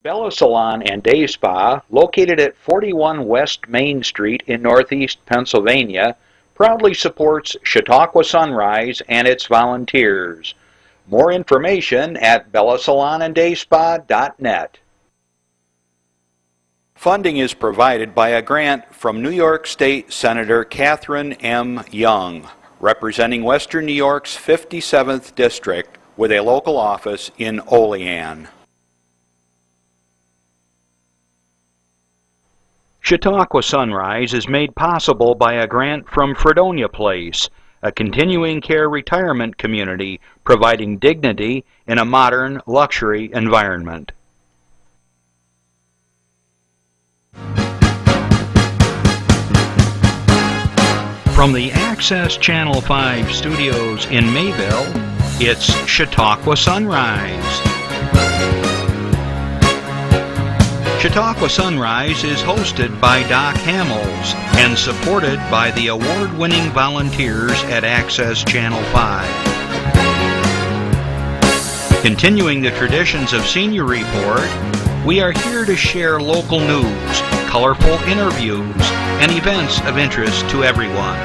Bella Salon and Day Spa, located at 41 West Main Street in Northeast Pennsylvania, proudly supports Chautauqua Sunrise and its volunteers. More information at bellasalonanddayspa.net. Funding is provided by a grant from New York State Senator Catherine M. Young, representing Western New York's 57th District with a local office in Olean. Chautauqua Sunrise is made possible by a grant from Fredonia Place, a continuing care retirement community providing dignity in a modern luxury environment. From the Access Channel 5 studios in Mayville, it's Chautauqua Sunrise. Chautauqua Sunrise is hosted by Doc Hamels and supported by the award-winning volunteers at Access Channel 5. Continuing the traditions of Senior Report, we are here to share local news, colorful interviews, and events of interest to everyone.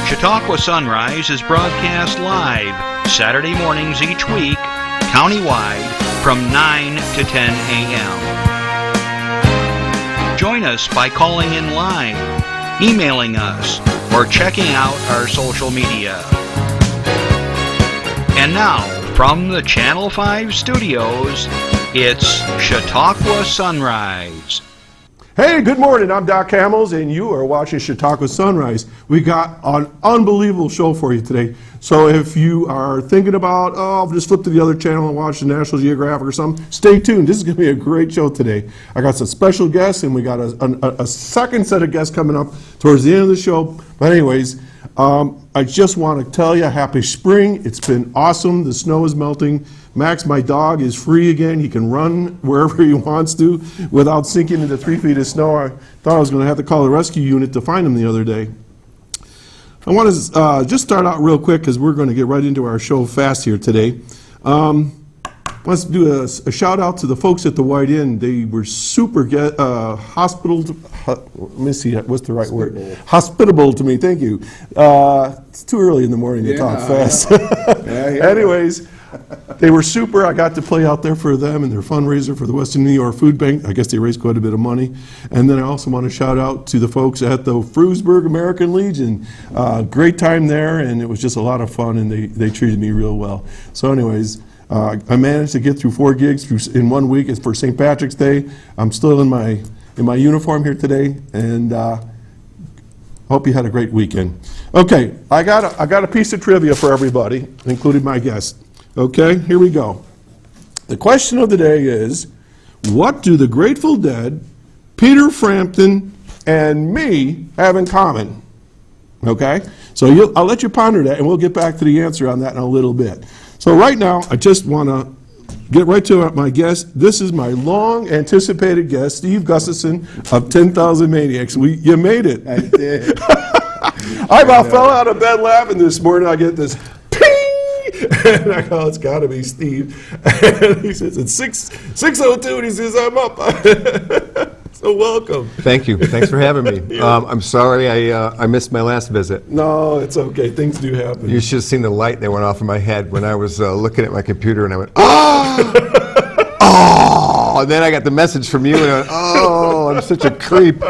Chautauqua Sunrise is broadcast live Saturday mornings each week, countywide, from 9 to 10 a.m. Join us by calling in live, emailing us, or checking out our social media. And now, from the Channel 5 studios, it's Chautauqua Sunrise. Hey, good morning. I'm Doc Hamels, and you are watching Chautauqua Sunrise. We got an unbelievable show for you today. So if you are thinking about, I'll just flip to the other channel and watch the National Geographic or something, stay tuned. This is going to be a great show today. I got some special guests, and we got a second set of guests coming up towards the end of the show. But anyways, I just want to tell you, happy spring. It's been awesome. The snow is melting. Max, my dog, is free again. He can run wherever he wants to without sinking into 3 feet of snow. I thought I was going to have to call the rescue unit to find him the other day. I want to just start out real quick because we're going to get right into our show fast here today. Let's do a shout out to the folks at the White Inn. They were super hospitable. Let me see, what's the right word? Hospitable to me, thank you. It's too early in the morning to talk fast. Anyways, they were super. I got to play out there for them and their fundraiser for the Western New York Food Bank. I guess they raised quite a bit of money. And then I also want to shout out to the folks at the Frewsburg American Legion. Great time there, and it was just a lot of fun, and they treated me real well. So anyways, I managed to get through 4 gigs in 1 week. It's for St. Patrick's Day. I'm still in my uniform here today, and hope you had a great weekend. Okay, I got a piece of trivia for everybody, including my guest. Okay, here we go. The question of the day is, what do the Grateful Dead, Peter Frampton, and me have in common? Okay, so I'll let you ponder that, and we'll get back to the answer on that in a little bit. So right now, I just want to get right to my guest. This is my long-anticipated guest, Steve Gustafson of 10,000 Maniacs. You made it. I did. I about fell out of bed laughing this morning. I get this ping, and I go, it's got to be Steve. And he says, it's 6:02, and he says, I'm up. So welcome. Thank you. Thanks for having me. I'm sorry I missed my last visit. No, it's okay. Things do happen. You should have seen the light that went off in my head when I was looking at my computer, and I went, oh! Oh! And then I got the message from you, and I went, oh, I'm such a creep.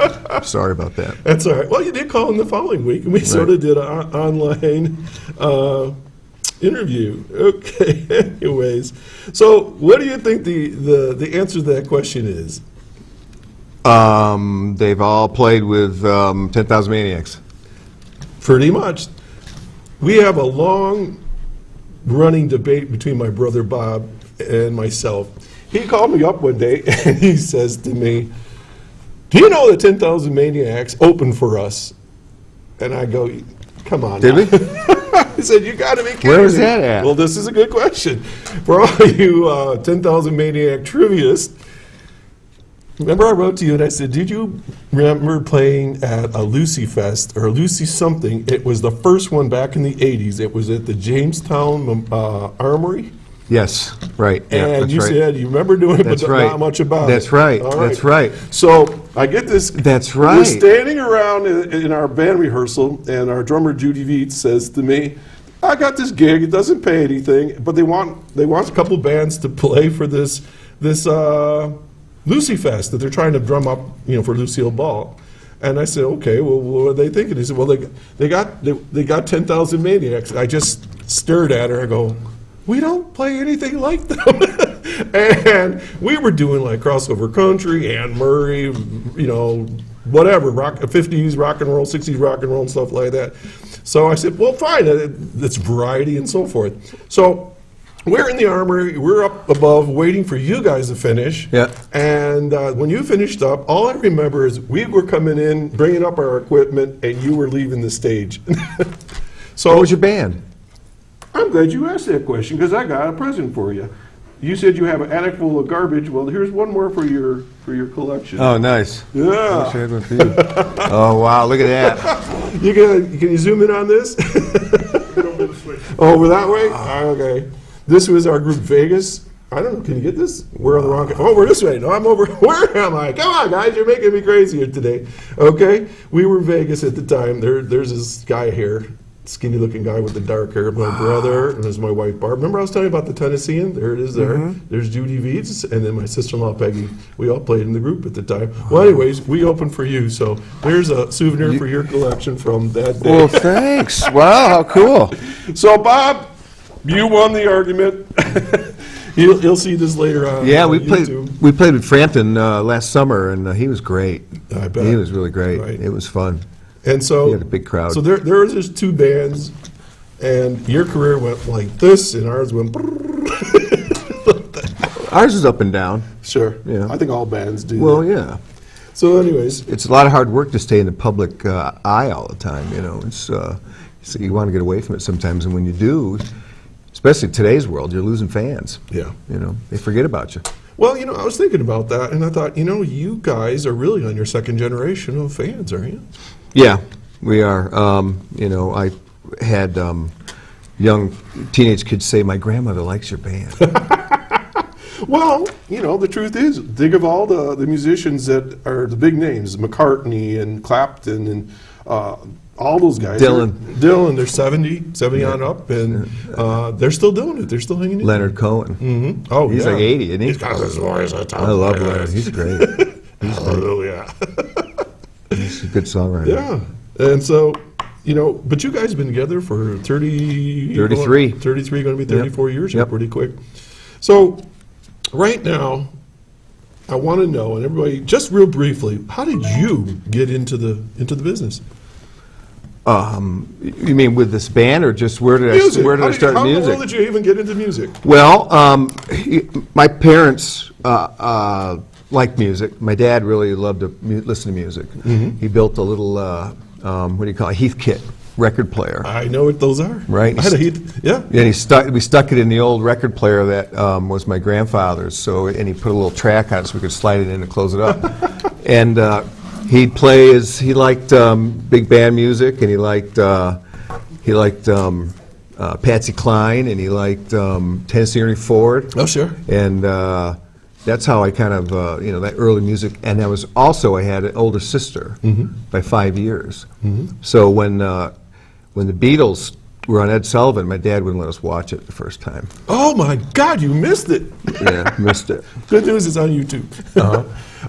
Sorry about that. That's all right. Well, you did call in the following week, and we sort of did an online interview. Okay, anyways. So what do you think the answer to that question is? They've all played with 10,000 Maniacs. Pretty much. We have a long-running debate between my brother Bob and myself. He called me up one day, and he says to me, do you know that 10,000 Maniacs opened for us? And I go, come on. Did we? He said, you got to be kidding me. Where was that at? Well, this is a good question. For all you 10,000 Maniac triviaists, remember I wrote to you and I said, did you remember playing at a Lucy Fest or a Lucy something? It was the first one back in the 80s. It was at the Jamestown Armory. Yes, right. Yeah, And that's you right. said you remember doing it, That's but right. not much about That's it. right. All That's right. So I get this. That's We're right. standing around in our band rehearsal, and our drummer Judy Veets says to me, "I got this gig. It doesn't pay anything, but they want a couple bands to play for this Lucy Fest that they're trying to drum up, for Lucille Ball." And I said, "Okay, well, what are they thinking?" He said, "Well, they got 10,000 Maniacs." I just stared at her. I go, "We don't play anything like them." And we were doing like crossover country, Anne Murray, whatever, 50s rock and roll, 60s rock and roll, and stuff like that. So I said, "Well, fine, it's variety and so forth." So we're in the armory, we're up above waiting for you guys to finish. Yeah. And when you finished up, all I remember is we were coming in, bringing up our equipment, and you were leaving the stage. So What was your band? I'm glad you asked that question because I got a present for you. You said you have an attic full of garbage. Well, here's one more for your collection. Oh, nice. I wish I Yeah. had one for you. Oh, wow, look at that. Can you zoom in on this? Over that way? Okay. This was our group Vegas. I don't know. Can you get this? We're on the wrong. Oh, we're this way. No, I'm over. Where am I? Come on, guys. You're making me crazy here today. Okay. We were Vegas at the time. There's this guy here, skinny looking guy with the dark hair. My brother, and there's my wife Barb. Remember I was telling you about the Tennessean? There it is there. There's Judy Veets, and then my sister-in-law Peggy. We all played in the group at the time. Well, anyways, we opened for you. So there's a souvenir for your collection from that day. Well, thanks. Wow, how cool. So, Bob, you won the argument. You'll see this later on. Yeah, on we YouTube. played with Frampton last summer, and he was great. I bet. He was really great. Right. It was fun. And so He had a big crowd. So there was just two bands, and your career went like this, and ours went. Ours is up and down. Sure. Yeah. I think all bands do. Well, that. yeah. So, anyways, It's a lot of hard work to stay in the public eye all the time, It's so you want to get away from it sometimes, and when you do, especially today's world, you're losing fans. yeah. They forget about you. Well, I was thinking about that, and I thought, you guys are really on your second generation of fans, aren't you? Yeah, we are. I had young teenage kids say, "My grandmother likes your band." Well, the truth is, think of all the musicians that are the big names, McCartney and Clapton and all those guys. Dylan, they're 70 on up, and they're still doing it. They're still hanging in. Leonard Cohen. Mm-hmm. Oh, He's yeah. like 80, isn't he? He's got his voice. I love Leonard. He's great. Hallelujah. He's a good songwriter. Yeah. And so, but you guys have been together for 33. 33, going to be 34 years here Yep. pretty quick. So, right now, I want to know, and everybody, just real briefly, how did you get into the business? You mean with this band, or just where did I start How in the music? world did you even get into music? Well, my parents liked music. My dad really loved to listen to music. He built a little, what do you call it, Heathkit record player. I know what those are. Right. I had a heat, yeah. And we stuck it in the old record player that was my grandfather's. And he put a little track on it so we could slide it in and close it up. And he'd play he liked big band music, and he liked Patsy Cline, and he liked Tennessee Ernie Ford. Oh, sure. And that's how I kind of, that early music. And I had an older sister by 5 years. So when the Beatles were on Ed Sullivan, my dad wouldn't let us watch it the first time. Oh, my God, you missed it. Yeah, missed it. Good news, it's on YouTube.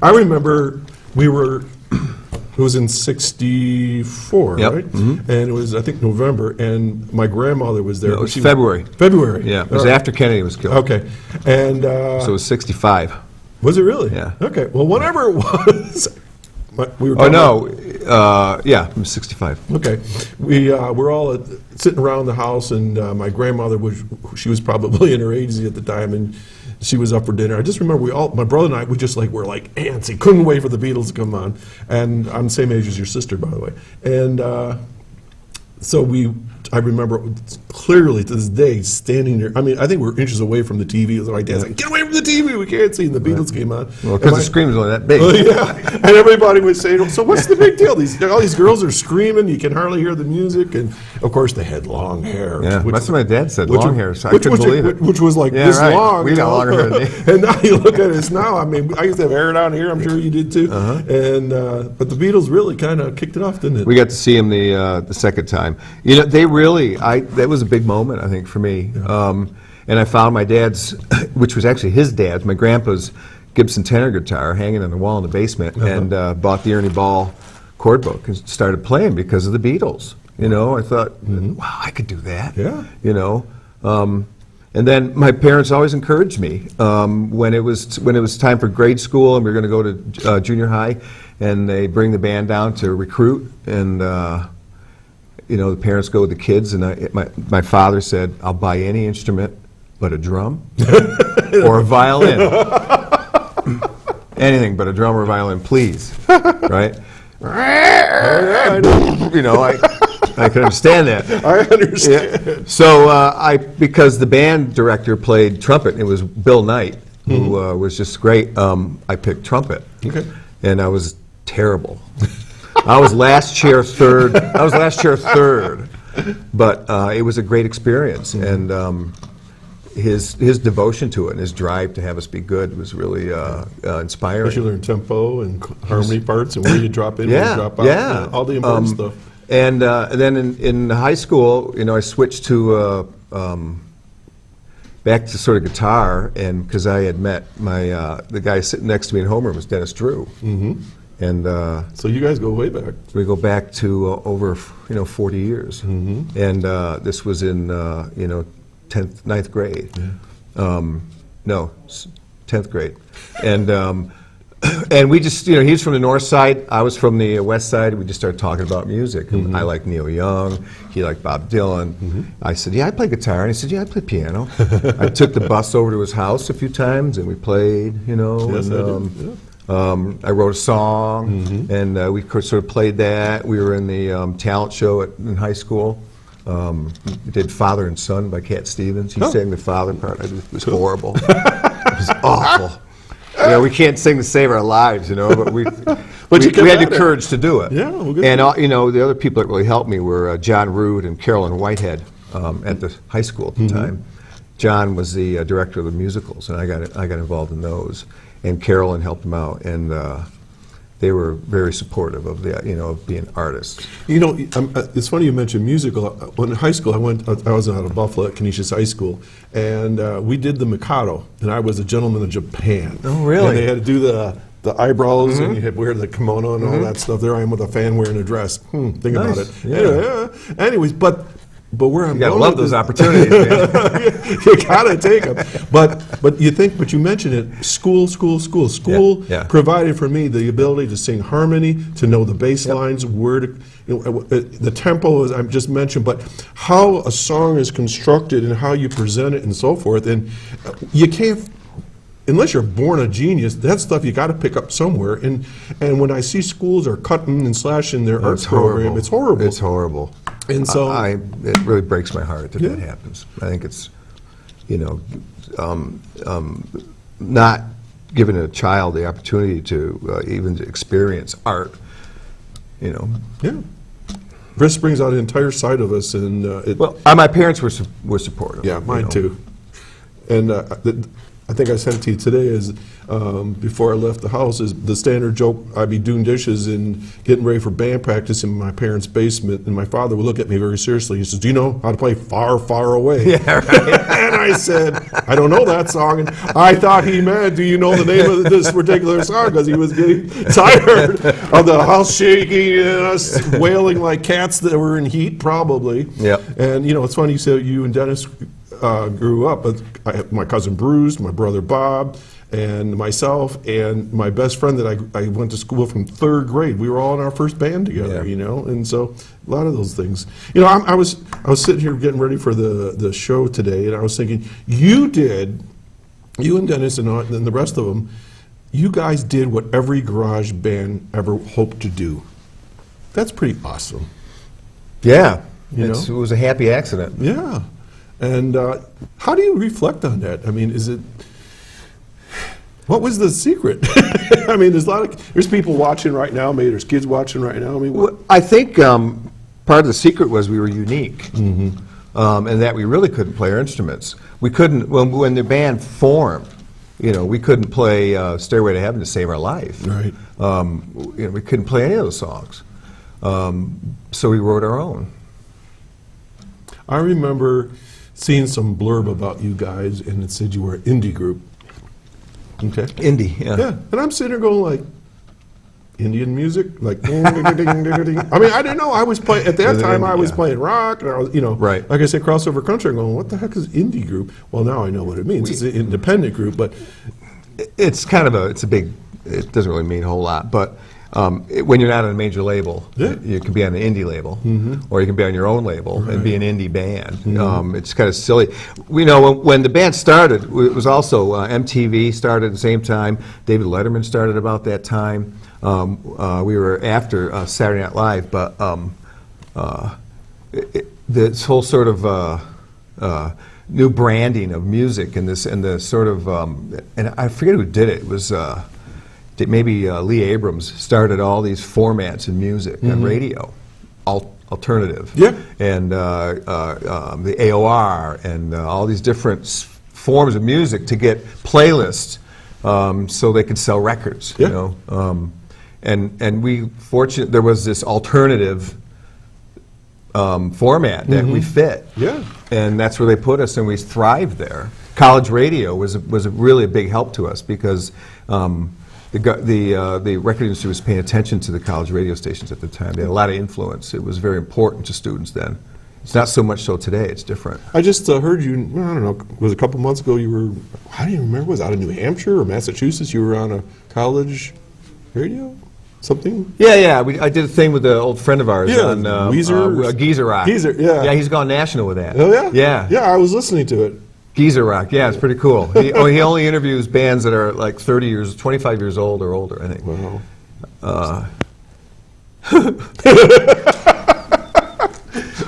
I remember it was in 64, Yep. right? And it was, I think, November, and my grandmother was there. No, it was She February. February. Yeah, it was All right. after Kennedy was killed. Okay. And So it was 65. was it really? Yeah. Okay. Well, whatever it was, we were Oh, talking no. Yeah, it was 65. Okay, we were all sitting around the house, and my grandmother she was probably in her 80s at the time, and she was up for dinner. I just remember my brother and I, were like antsy, couldn't wait for the Beatles to come on. And I'm the same age as your sister, by the way. And so we I remember clearly to this day standing there. I mean, I think we're inches away from the TV. So my dad's like, "Get away from the TV! We can't see." And the Beatles came on. Well, because the screen was only that big. Yeah, and everybody would say, "So what's the big deal? All these girls are screaming. You can hardly hear the music." And of course, they had long hair. Yeah, that's what my dad said. Which- Long hair. So I couldn't believe it. Which was like Yeah, this right. long. We you got know? longer hair than me. And now you look at us now. I mean, I used to have hair down here. I'm sure you did too. And but the Beatles really kind of kicked it off, didn't it? We got to see him the second time. You know, they really, that was a big moment, I think, for me. And I found my dad's, which was actually his dad's, my grandpa's Gibson tenor guitar hanging on the wall in the basement, and bought the Ernie Ball chord book and started playing because of the Beatles. You know, I thought, wow, I could do that. Yeah. You know, and then my parents always encouraged me when it was time for grade school and we were going to go to junior high, and they bring the band down to recruit, and you know, the parents go with the kids, and my father said, "I'll buy any instrument but a drum or a violin, anything but a drum or a violin, please." Right? You know, I can understand that. I understand. Yeah. So because the band director played trumpet, and it was Bill Knight, who was just great. I picked trumpet, and I was terrible. I was last chair third, but it was a great experience, and his devotion to it and his drive to have us be good was really inspiring. Especially learn tempo and harmony parts and where you drop in, where you drop out, yeah. all the important stuff. And then in high school, you know, I switched to back to sort of guitar, and because I had met the guy sitting next to me in homeroom was Dennis Drew, and So you guys go way back. we go back to over 40 years, and this was in 9th grade, no, 10th grade, and we just, he was from the north side, I was from the west side. We just started talking about music. I liked Neil Young, he liked Bob Dylan. I said, "Yeah, I play guitar," and he said, "Yeah, I play piano." I took the bus over to his house a few times, and we played, Yes, I did. Yeah. I wrote a song, and we sort of played that. We were in the talent show in high school. We did "Father and Son" by Cat Stevens. He sang the father part. It was horrible. It was awful. We can't sing to save our lives, but we had the courage to do it. Yeah, well, good and the other people that really helped me were John Rood and Carolyn Whitehead at the high school at the time. John was the director of the musicals, and I got involved in those. And Carolyn helped him out, and they were very supportive of of being artists. It's funny you mentioned musical. When in high school, I was out of Buffalo at Canisius High School, and we did the Mikado, and I was a gentleman of Japan. Oh, really? And they had to do the eyebrows, and you had to wear the kimono and all that stuff. There I am with a fan wearing a dress. Think about it. Yeah. Anyways, but where I'm You gotta going love with those this- opportunities, man. You gotta take them. But you mentioned it. School Yeah. provided for me the ability to sing harmony, to know the bass lines, where to, the tempo, as I just mentioned, but how a song is constructed and how you present it and so forth. And you can't, unless you're born a genius, that stuff you got to pick up somewhere. And when I see schools are cutting and slashing their arts program, it's horrible. It's horrible. And so it really breaks my heart that that happens. I think it's, not giving a child the opportunity to even experience art. Yeah. Chris brings out an entire side of us, and My parents were supportive. yeah, mine too. And I think I said it to you today is before I left the house is the standard joke. I'd be doing dishes and getting ready for band practice in my parents' basement, and my father would look at me very seriously. He says, "Do you know how to play Far, Far Away?" Yeah, right. And I said, "I don't know that song." And I thought he meant, "Do you know the name of this particular song?" Because he was getting tired of the house shaking and us wailing like cats that were in heat, probably. Yep. And it's funny you said you and Dennis grew up. I have my cousin Bruce, my brother Bob, and myself, and my best friend that I went to school from 3rd grade. We were all in our first band together, and so a lot of those things. I was sitting here getting ready for the show today, and I was thinking, you and Dennis and the rest of them, you guys did what every garage band ever hoped to do. That's pretty awesome. Yeah. You It know? was a happy accident. Yeah. And how do you reflect on that? I mean, what was the secret? I mean, there's people watching right now, maybe there's kids watching right now. I mean, Well, I think part of the secret was we were unique, and that we really couldn't play our instruments. We couldn't, when the band formed, we couldn't play Stairway to Heaven to save our life. Right. We couldn't play any of those songs. So we wrote our own. I remember seeing some blurb about you guys, and it said you were an indie group. Okay. Indie, yeah. Yeah, and I'm sitting there going like, Indian music, like, ding, ding, ding, ding, ding, ding. I mean, I didn't know. I was playing at that time. I was playing rock, and I was, Right. like I said, crossover country. I'm going, what the heck is indie group? Well, now I know what it means. It's an independent group, but It's kind of it doesn't really mean a whole lot, but when you're not on a major label, Yeah. you can be on an indie label, or you can be on your own label and be an indie band. It's kind of silly. When the band started, it was also MTV started at the same time. David Letterman started about that time. We were after Saturday Night Live, but this whole sort of new branding of music and the sort of and I forget who did it. It was maybe Lee Abrams started all these formats in music on radio, alternative, Yeah. and the AOR and all these different forms of music to get playlists so they could sell records. Yeah. And we fortunate there was this alternative format that we fit. Yeah. And that's where they put us, and we thrived there. College radio was really a big help to us because the record industry was paying attention to the college radio stations at the time. They had a lot of influence. It was very important to students then. It's not so much so today. It's different. I just heard you, I don't know, was it a couple months ago you were, I don't even remember, was it out of New Hampshire or Massachusetts? You were on a college radio? Something? Yeah. I did a thing with an old friend of ours Yeah, on Weezer. Geezer Rock. Geezer, yeah. Yeah, he's gone national with that. Oh, yeah? Yeah. Yeah, I was listening to it. Geezer Rock, yeah, it's pretty cool. He only interviews bands that are like 25 years old or older, I think. Wow.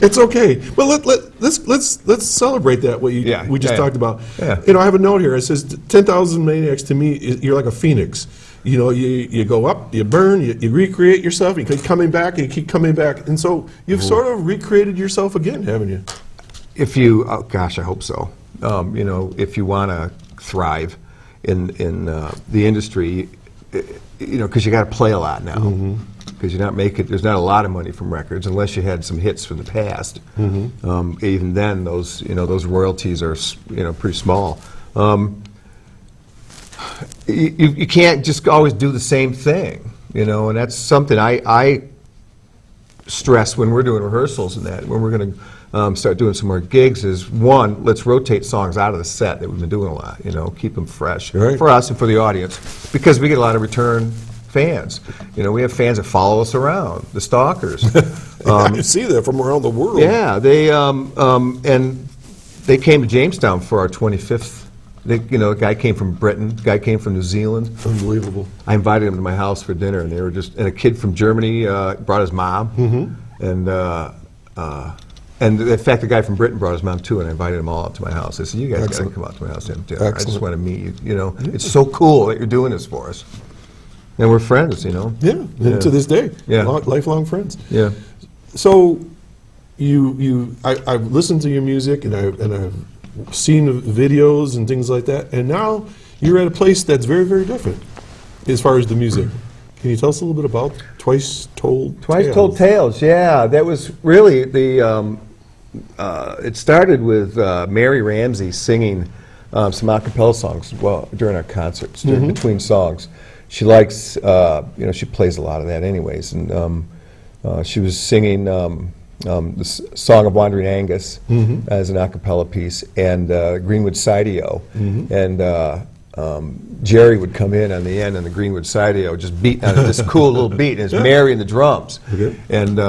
It's okay. But let's celebrate that, what we just talked about. Yeah. I have a note here. It says 10,000 Maniacs, to me, you're like a phoenix. You go up, you burn, you recreate yourself, you keep coming back, and you keep coming back. And so you've sort of recreated yourself again, haven't you? Oh gosh, I hope so. If you want to thrive in the industry, because you got to play a lot now. Because there's not a lot of money from records unless you had some hits from the past. Even then, those royalties are pretty small. You can't just always do the same thing, and that's something I stress when we're doing rehearsals and that when we're going to start doing some more gigs is, one, let's rotate songs out of the set that we've been doing a lot, keep them fresh for us and for the audience, because we get a lot of return fans. We have fans that follow us around, the stalkers. I see that from around the world. Yeah, and they came to Jamestown for our 25th. A guy came from Britain, a guy came from New Zealand. Unbelievable. I invited him to my house for dinner, and and a kid from Germany brought his mom, and in fact, the guy from Britain brought his mom too, and I invited them all up to my house. I said, "You guys got to come out to my house and have dinner. I just want to meet you. It's so cool that you're doing this for us, and we're friends. Yeah, and to this day, lifelong friends. Yeah. So, I've listened to your music, and I've seen the videos and things like that, and now you're at a place that's very, very different as far as the music. Can you tell us a little bit about Twice Told Tales? Yeah, that was really it started with Mary Ramsey singing some a cappella songs during our concerts, between songs. She likes, she plays a lot of that anyways, and she was singing the Song of Wandering Angus as an a cappella piece, and Greenwood Sideo, and Jerry would come in on the end, and the Greenwood Sideo just beat on this cool little beat, and it's Mary and the drums, and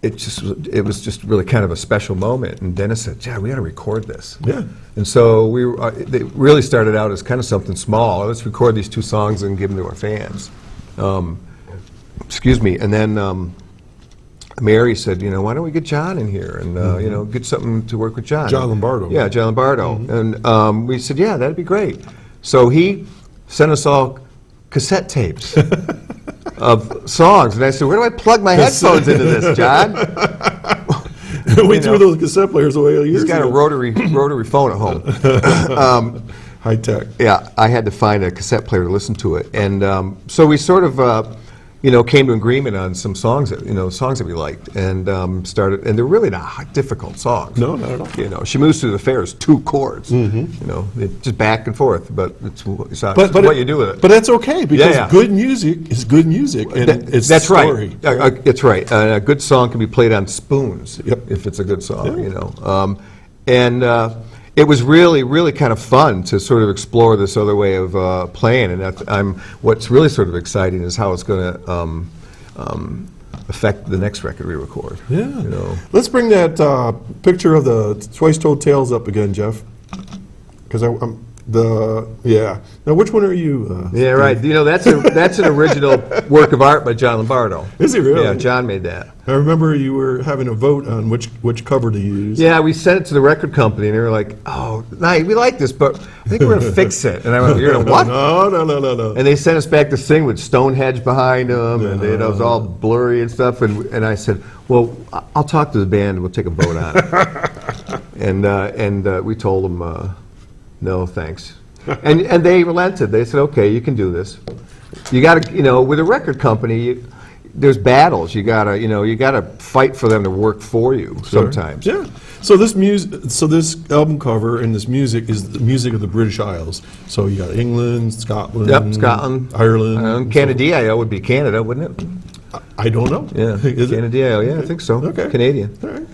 it was just really kind of a special moment. And Dennis said, "Yeah, we got to record this." Yeah. And so they really started out as kind of something small. Let's record these two songs and give them to our fans. Excuse me. And then Mary said, why don't we get John in here and, get something to work with John. John Lombardo. Yeah, John Lombardo. And we said, yeah, that'd be great. So he sent us all cassette tapes of songs. And I said, where do I plug my headphones into this, John? We threw those cassette players away years He's got ago. a rotary phone at home. High tech. Yeah, I had to find a cassette player to listen to it. And so we sort of... came to agreement on some songs that we liked, and started. And they're really not difficult songs. No, not at all. She Moves Through the Fair is 2 chords. Just back and forth, but it's what you do with it. But that's okay because good music is good music, and it's that's story. Right. It's right. A good song can be played on spoons if it's a good song. It was really, really kind of fun to sort of explore this other way of playing, and what's really sort of exciting is how it's going to affect the next record we record. Yeah. Let's bring that picture of the twice-toed tales up again, Jeff. Because Now, which one are you? Yeah, right. That's an original work of art by John Lombardo. Is it really? Yeah, John made that. I remember you were having a vote on which cover to use. Yeah, we sent it to the record company, and they were like, "Oh, nice, we like this, but I think we're gonna fix it." And I went, "You're gonna what?" No. And they sent us back this thing with Stonehenge behind them, and it was all blurry and stuff. And I said, "Well, I'll talk to the band, and we'll take a vote on it." and we told them, "No, thanks." And they relented. They said, "Okay, you can do this. You got to, with a record company." There's battles. You gotta fight for them to work for you sometimes. Yeah. So this album cover and this music is the music of the British Isles. So you got England, Scotland. Yep, Scotland, Ireland. Canada would be Canada, wouldn't it? I don't know. Yeah, Canada. Yeah, I think so. Okay. Canadian. All right.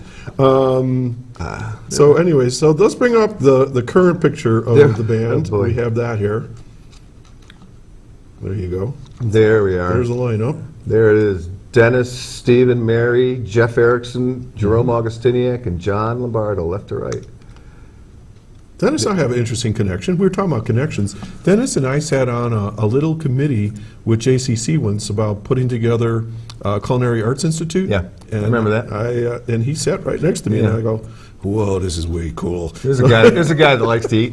So anyway, so let's bring up the current picture of the band. Oh boy. We have that here. There you go. There we are. There's the lineup. There it is. Dennis, Stephen, Mary, Jeff Erickson, Jerome Augustiniak, and John Lombardo, left to right. Dennis and I have an interesting connection. We were talking about connections. Dennis and I sat on a little committee with JCC once about putting together Culinary Arts Institute. Yeah, I remember that. And he sat right next to me, Yeah. and I go, "Whoa, this is way cool." There's a guy that likes to eat.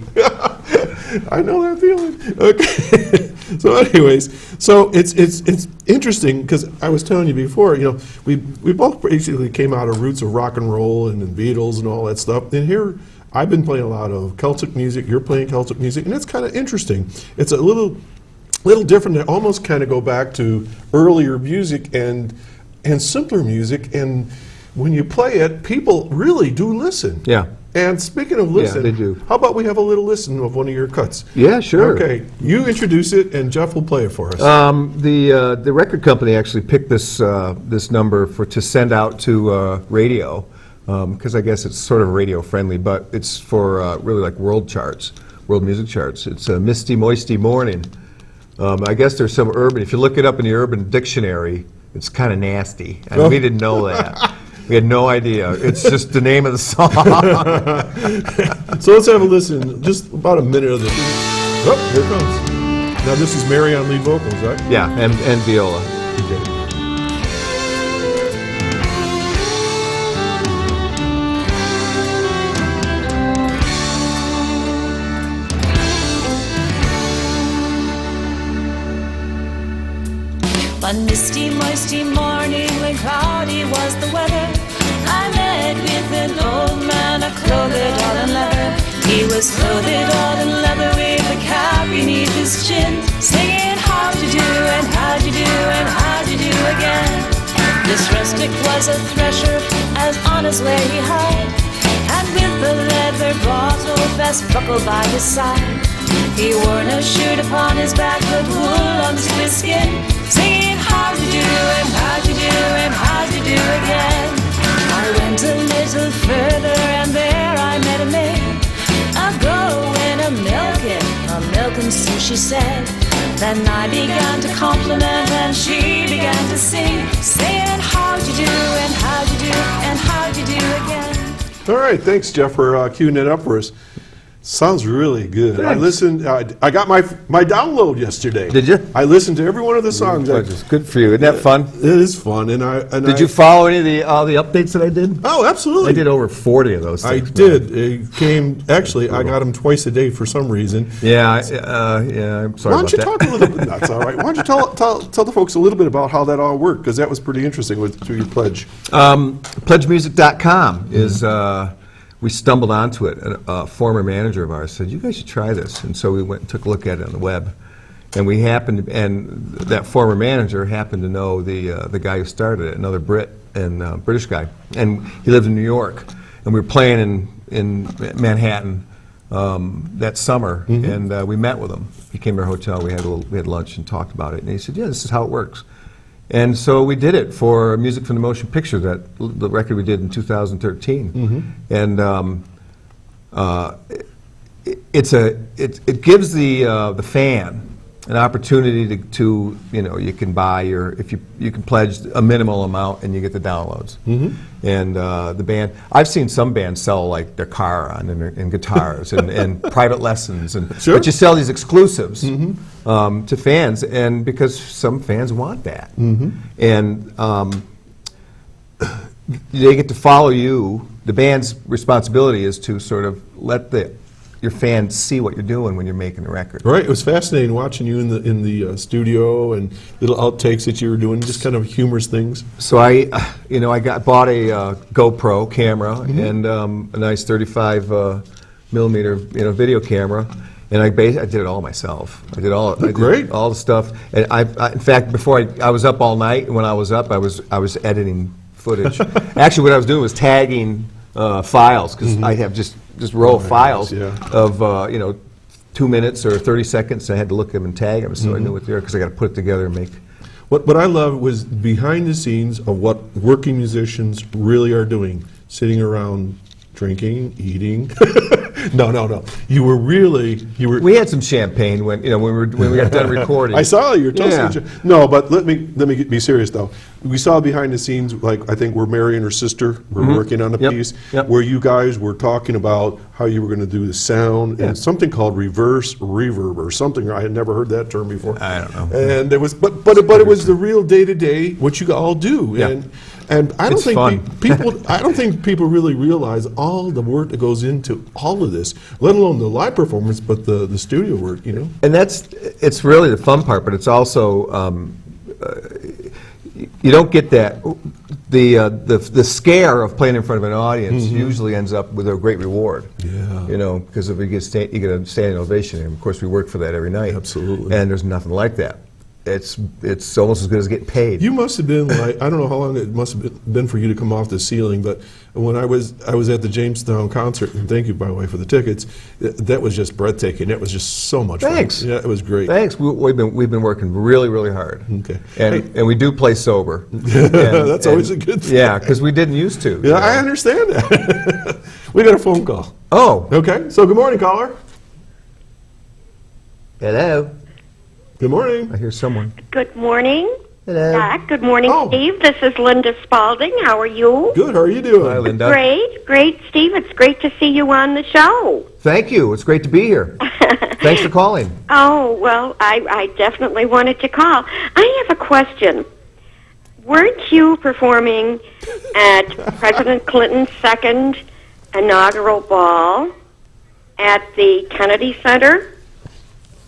I know that feeling. Okay. So anyways, so it's interesting because I was telling you before, we both basically came out of roots of rock and roll and Beatles and all that stuff. And here I've been playing a lot of Celtic music, you're playing Celtic music, and it's kind of interesting. It's a little different. They almost kind of go back to earlier music and simpler music, and when you play it, people really do listen. Yeah. And speaking of listen, they do. How about we have a little listen of one of your cuts? Yeah, sure. Okay, you introduce it, and Jeff will play it for us. The record company actually picked this number to send out to radio, because I guess it's sort of radio friendly, but it's for really like world music charts. It's a Misty Moisty Morning. I guess there's some urban. If you look it up in the Urban Dictionary, it's kind of nasty, and we didn't know that. We had no idea. It's just the name of the song. So let's have a listen, just about a minute of this. Oh, here it comes. Now this is Mary on lead vocals, right? Yeah, and viola. One misty, moisty morning when cloudy was the weather, I met with an old man, clothed all in leather. He was clothed all in leather with a cap beneath his chin, singing how'd you do and how'd you do and how'd you do again. This rustic was a thresher, as on his way he hied, and with the leather bottle vest buckled by his side. He wore no shirt upon his back, but wool unto his skin, singing how'd you do and how'd you do and how'd you do again. I went a little further and there I met a maid, a going a milking, so she said. Then I began to compliment and she began to sing, saying how'd you do and how'd you do and how'd you do again. All right, thanks, Jeff, for queuing it up for us. Sounds really good. I Thanks. listened. I got my download yesterday. Did you? I listened to every one of the songs. It's good for you. Isn't that fun? It is fun, and Did you follow any of all the updates that I did? Oh, absolutely. I did over 40 of those I things. did. It came. Actually, I got them twice a day for some reason. Yeah, I'm sorry Why about don't you that. talk a little bit? That's all right. Why don't you tell the folks a little bit about how that all worked? Because that was pretty interesting through your pledge. PledgeMusic.com is, we stumbled onto it. A former manager of ours said, you guys should try this. And so we went and took a look at it on the web. And that former manager happened to know the guy who started it, another Brit, and British guy. And he lived in New York. And we were playing in Manhattan that summer, and we met with him. He came to our hotel, we had lunch and talked about it. And he said, yeah, this is how it works. And so we did it for Music from the Motion Picture, the record we did in 2013. And it gives the fan an opportunity to you can buy you can pledge a minimal amount and you get the downloads. And the band, I've seen some bands sell like their car and guitars and private lessons, Sure. but you sell these exclusives to fans, and because some fans want that, and they get to follow you. The band's responsibility is to sort of let your fans see what you're doing when you're making the record. Right. It was fascinating watching you in the studio and little outtakes that you were doing, just kind of humorous things. So I bought a GoPro camera and a nice 35 millimeter video camera, and I did it all myself. I did all the stuff. And in fact, before I was up all night. And when I was up, I was editing footage. Actually, what I was doing was tagging files, because I have just row of files of 2 minutes or 30 seconds. I had to look at them and tag them, so I knew what they were, because I got to put it together and make. What I love was behind the scenes of what working musicians really are doing, sitting around drinking, eating. No. You were. We had some champagne when we got done recording. I saw you were toasting. Yeah. No, but let me be serious though. We saw behind the scenes, like I think where Mary and her sister were working on a piece, where you guys were talking about how you were going to do the sound and something called reverse reverb or something. I had never heard that term before. I don't know. And it was, but it was the real day to day what you all do. Yeah. And I don't It's think fun. I don't think people really realize all the work that goes into all of this, let alone the live performance, but the studio work. And it's really the fun part, but it's also you don't get that. The scare of playing in front of an audience usually ends up with a great reward. Yeah. Because if you get a standing ovation, and of course we work for that every night. Absolutely. And there's nothing like that. It's almost as good as getting paid. You must have been like, I don't know how long it must have been for you to come off the ceiling, but when I was at the Jamestown concert, and thank you, by the way, for the tickets, that was just breathtaking. That was just so much Thanks. fun. Yeah, it was great. Thanks. We've been working really, really hard. Okay. And we do play sober. That's always a good thing. Yeah, because we didn't used to. Yeah, I understand that. We got a phone call. Oh. Okay, so good morning, caller. Hello. Good morning. I hear someone. Good morning, Hello. Doc. Good morning, Oh. Steve. This is Linda Spalding. How are you? Good, how are you doing? Hi, Linda. Great, Steve. It's great to see you on the show. Thank you. It's great to be here. Thanks for calling. Oh, well, I definitely wanted to call. I have a question. Weren't you performing at President Clinton's second inaugural ball at the Kennedy Center?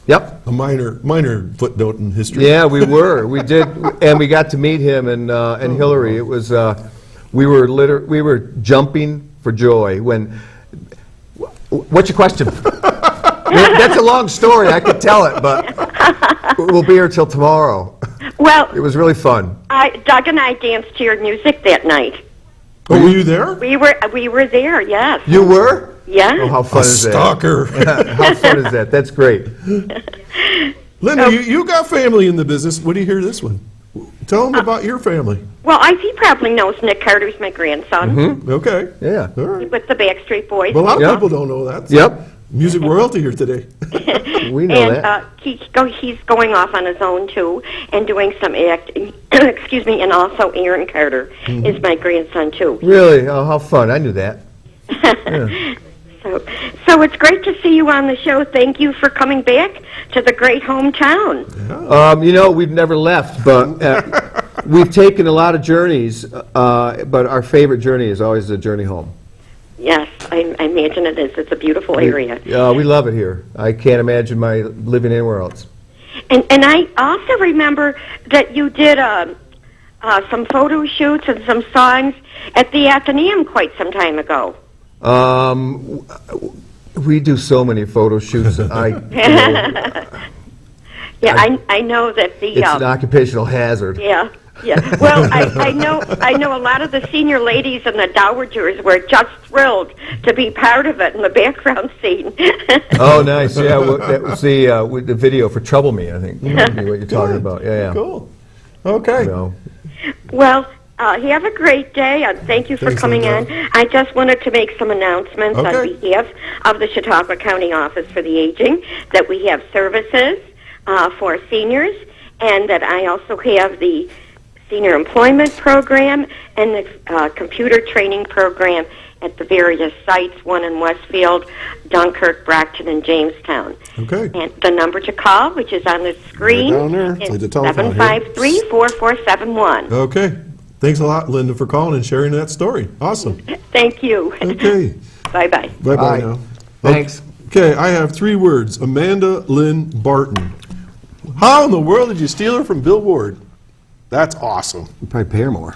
Yep. A minor footnote in history. Yeah, we were. We did, and we got to meet him and Hillary. It was we were jumping for joy when. What's your question? That's a long story. I could tell it, but we'll be here till tomorrow. Well, It was really fun. Doug and I danced to your music that night. Oh, were you there? We were there, yes. You were? Yeah. Oh, how fun A is that? stalker. How fun is that? That's great. Linda, you got family in the business. What do you hear this one? Tell them about your family. Well, he probably knows Nick Carter's my grandson Okay. Yeah. All right. with the Backstreet Boys. Well, a lot of Yeah. people don't know that. Yep. Music royalty here today. We know and that. he's going off on his own too and doing some acting. Excuse me, and also Aaron Carter is my grandson too. Really? Oh, how fun. I knew that. Yeah. So it's great to see you on the show. Thank you for coming back to the great hometown. We've never left, but we've taken a lot of journeys, but our favorite journey is always the journey home. Yes, I imagine it is. It's a beautiful area. We love it here. I can't imagine my living anywhere else. And I also remember that you did some photo shoots and some songs at the Athenaeum quite some time ago. We do so many photo shoots. I know that it's an occupational hazard. Yeah. Well, I know a lot of the senior ladies and the dowagers were just thrilled to be part of it in the background scene. Oh, nice. Yeah, that was the video for Trouble Me, I think. Would be what you're talking about. Yeah. Cool. Okay. So. Well, have a great day. Thank you for Thanks, coming Linda. on. I just wanted to make some announcements on behalf of the Chautauqua County Office for the Aging, that we have services for seniors, and that I also have the Senior Employment Program and the Computer Training Program at the various sites, one in Westfield, Dunkirk, Brockton, and Jamestown. Okay. And the number to call, which is on the screen, Right down there. is Leave the telephone here. 753-4471. Okay. Thanks a lot, Linda, for calling and sharing that story. Awesome. Thank you. Okay. Bye-bye. Bye-bye Bye. now. Thanks. Okay, I have 3 words. Amanda Lynn Barton. How in the world did you steal her from Bill Ward? That's awesome. You probably pay her more.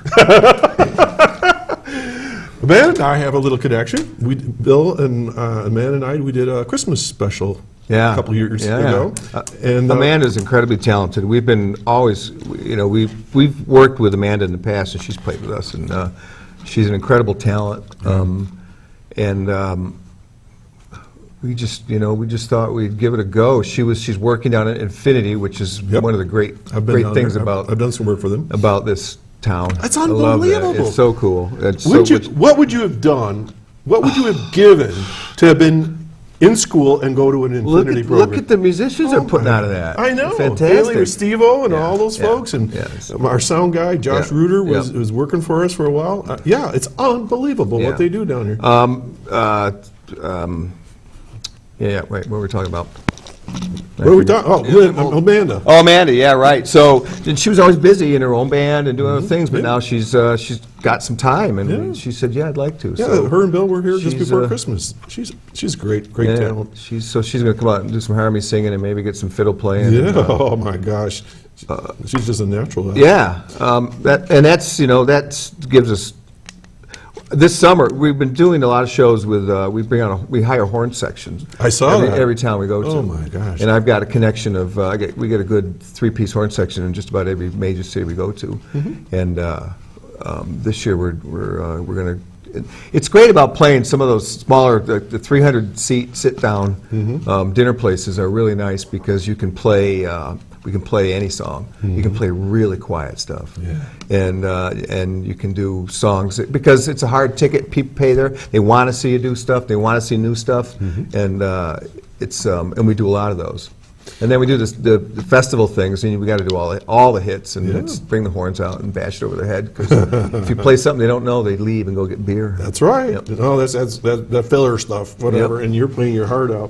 Amanda and I have a little connection. Bill and Amanda and I, we did a Christmas special a couple years ago. And Amanda's incredibly talented. We've been always, we've worked with Amanda in the past, and she's played with us, and she's an incredible talent. We just thought we'd give it a go. She's working down at Infinity, which is one of the great things about. I've done some work for them. About this town. That's I love that. unbelievable. It's so cool. What would you have done? What would you have given to have been in school and go to an Infinity program? Look at the musicians they're putting out of that. I know. Fantastic. Bailey, Steve-O and all those folks. And our sound guy, Josh Reuter, was working for us for a while. It's unbelievable what they do down here. Wait, what were we talking about? What are we talking? Oh, Amanda. Oh, Amanda, yeah, right. So, and she was always busy in her own band and doing other things, but now she's got some time, and she said, "Yeah, I'd like to." Yeah, so her and Bill were here just before Christmas. She's great talent. She's going to come out and do some harmony singing and maybe get some fiddle playing. Yeah. Oh my gosh, she's just a natural. Yeah, that gives us. This summer, we've been doing a lot of shows with, we hire horn sections. I saw that. Every town we go to. Oh, my gosh. And I've got a connection of, we get a good 3-piece horn section in just about every major city we go to. And this year we're going to, it's great about playing some of those smaller, the 300-seat sit-down dinner places are really nice because you can play, we can play any song. You can play really quiet stuff, and you can do songs because it's a hard ticket. People pay there; they want to see you do stuff. They want to see new stuff, and and we do a lot of those. And then we do the festival things, and we got to do all the hits, and let's bring the horns out and bash it over their head. Because if you play something they don't know, they leave and go get beer. That's right. Yep. That's that filler stuff, whatever. And you're playing your heart out.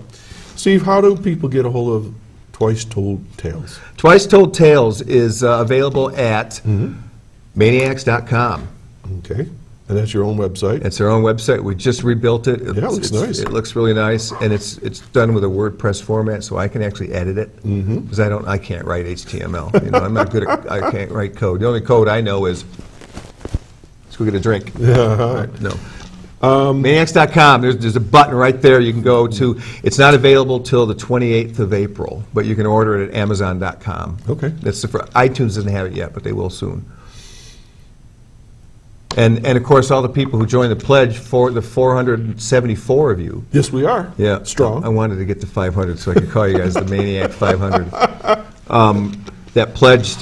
Steve, how do people get a hold of Twice Told Tales? Twice Told Tales is available at Maniacs.com. Okay. And that's your own website? It's our own website. We just rebuilt it. It looks nice. It looks really nice, and it's done with a WordPress format, so I can actually edit it because I can't write HTML. I'm not good at. I can't write code. The only code I know is let's go get a drink. No. Maniacs.com. There's a button right there you can go to. It's not available till the 28th of April, but you can order it at Amazon.com. Okay. That's iTunes doesn't have it yet, but they will soon. And of course, all the people who joined the pledge, for the 474 of you. Yes, we are. Yeah. Strong. I wanted to get to 500 so I could call you guys the Maniac 500. That pledged,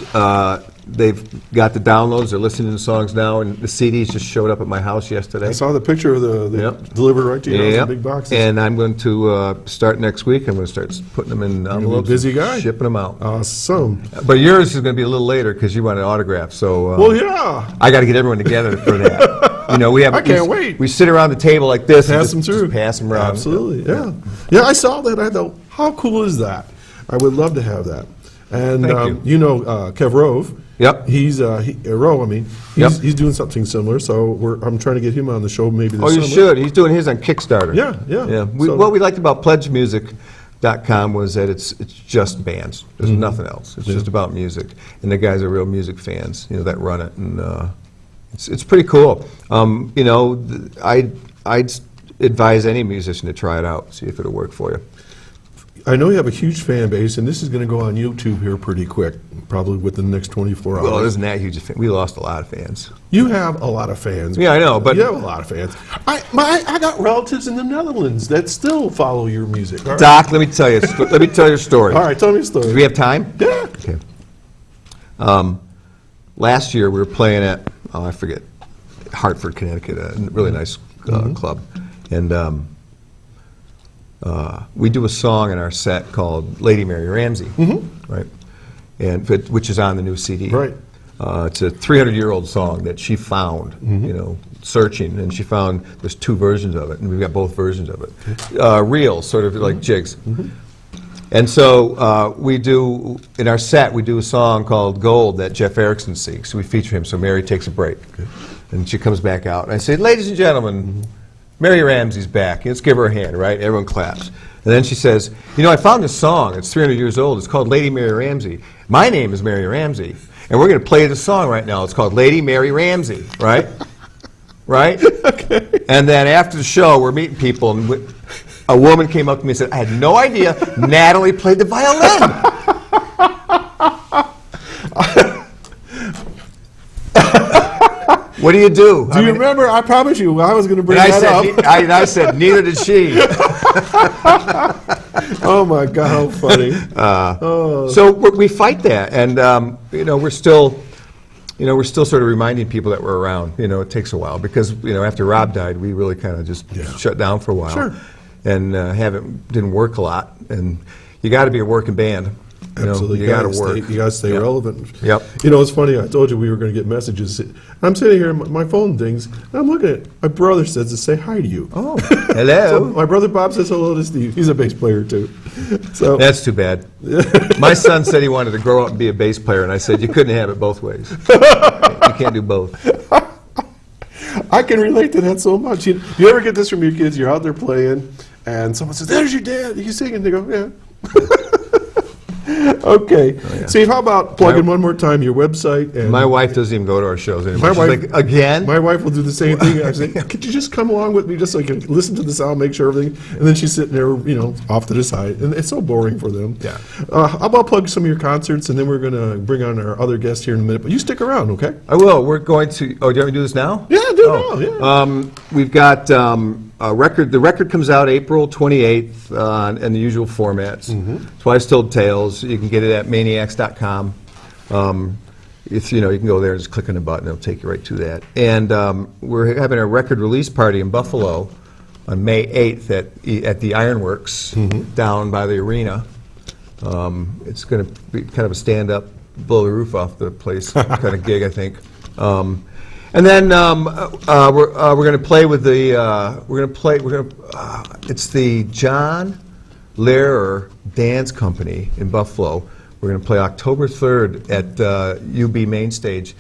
they've got the downloads, they're listening to songs now, and the CDs just showed up at my house yesterday. I saw the picture of the delivered right to your house in big boxes. And I'm going to start next week. I'm going to start putting them in envelopes. Busy guy. Shipping them out. Awesome. But yours is going to be a little later because you want an autograph. So well, yeah. I got to get everyone together for that. We have. I can't wait. We sit around the table like this. Pass and them through. Just pass them around. Absolutely, yeah. Yeah, I saw that. I thought, how cool is that? I would love to have that. And Thank you. Kev Rove. Yep. He's he's doing something similar. So I'm trying to get him on the show maybe this Oh, you summer. should. He's doing his on Kickstarter. Yeah. So- What we liked about PledgeMusic.com was that it's just bands. There's nothing else. It's just about music, and the guys are real music fans, that run it, and it's pretty cool. I'd advise any musician to try it out, see if it'll work for you. I know you have a huge fan base, and this is going to go on YouTube here pretty quick, probably within the next 24 hours. Well, isn't that huge? We lost a lot of fans. You have a lot of fans. Yeah, I know, but you have a lot of fans. I got relatives in the Netherlands that still follow your music. All right. Doc, let me tell you. Let me tell you a story. All right, tell me a story. Do we have time? Yeah. Okay. Last year we were playing at I forget, Hartford, Connecticut, a really nice club, and we do a song in our set called "Lady Mary Ramsey," right? And which is on the new CD. Right. It's a 300-year-old song that she found, searching, and she found there's two versions of it, and we've got both versions of it. Reels, sort of like jigs. And so we do, in our set, we do a song called Gold that Jeff Erickson sings. So we feature him, so Mary takes a break. And she comes back out, and I say, ladies and gentlemen, Mary Ramsey's back. Let's give her a hand, right? Everyone claps. And then she says, I found this song. It's 300 years old. It's called Lady Mary Ramsey. My name is Mary Ramsey. And we're going to play the song right now. It's called Lady Mary Ramsey, right? Right? Okay. And then after the show, we're meeting people, and a woman came up to me and said, I had no idea Natalie played the violin. What do you do? Do you remember? I promise you, I was going to bring and that up. I said, neither did she. Oh my God, how funny! So we fight that, and we're still sort of reminding people that we're around. It takes a while because after Rob died, we really kind of just shut down for a while, Sure. and didn't work a lot. And you got to be a working band. Absolutely, you got to work. You got to stay relevant. Yep. It's funny. I told you we were going to get messages. I'm sitting here, my phone dings. And I'm looking at it. My brother says to say hi to you. Oh, hello. So my brother Bob says hello to Steve. He's a bass player too. So That's too bad. My son said he wanted to grow up and be a bass player, and I said you couldn't have it both ways. You can't do both. I can relate to that so much. You ever get this from your kids? You're out there playing, and someone says, "There's your dad. He's singing." They go, "Yeah." Okay. Steve, how about plugging one more time your website? And My wife doesn't even go to our shows anymore. My She's wife- like, again? my wife will do the same thing. I say, "Could you just come along with me just so I can listen to the sound, make sure everything?" And then she's sitting there, off to the side, and it's so boring for them. Yeah. How about plug some of your concerts, and then we're going to bring on our other guest here in a minute. But you stick around, okay? I will. We're going to. Oh, do you want me to do this now? Yeah, do it now. Yeah. We've got a record. The record comes out April 28th in the usual formats. Twice Told Tales. You can get it at Maniacs.com. If you can go there and just click on the button, it'll take you right to that. And we're having a record release party in Buffalo on May 8th at the Ironworks down by the arena. It's going to be kind of a stand-up, blow the roof off the place kind of gig, I think. And then we're going to play with it's the John Lehrer Dance Company in Buffalo. We're going to play October 3rd at UB Main Stage,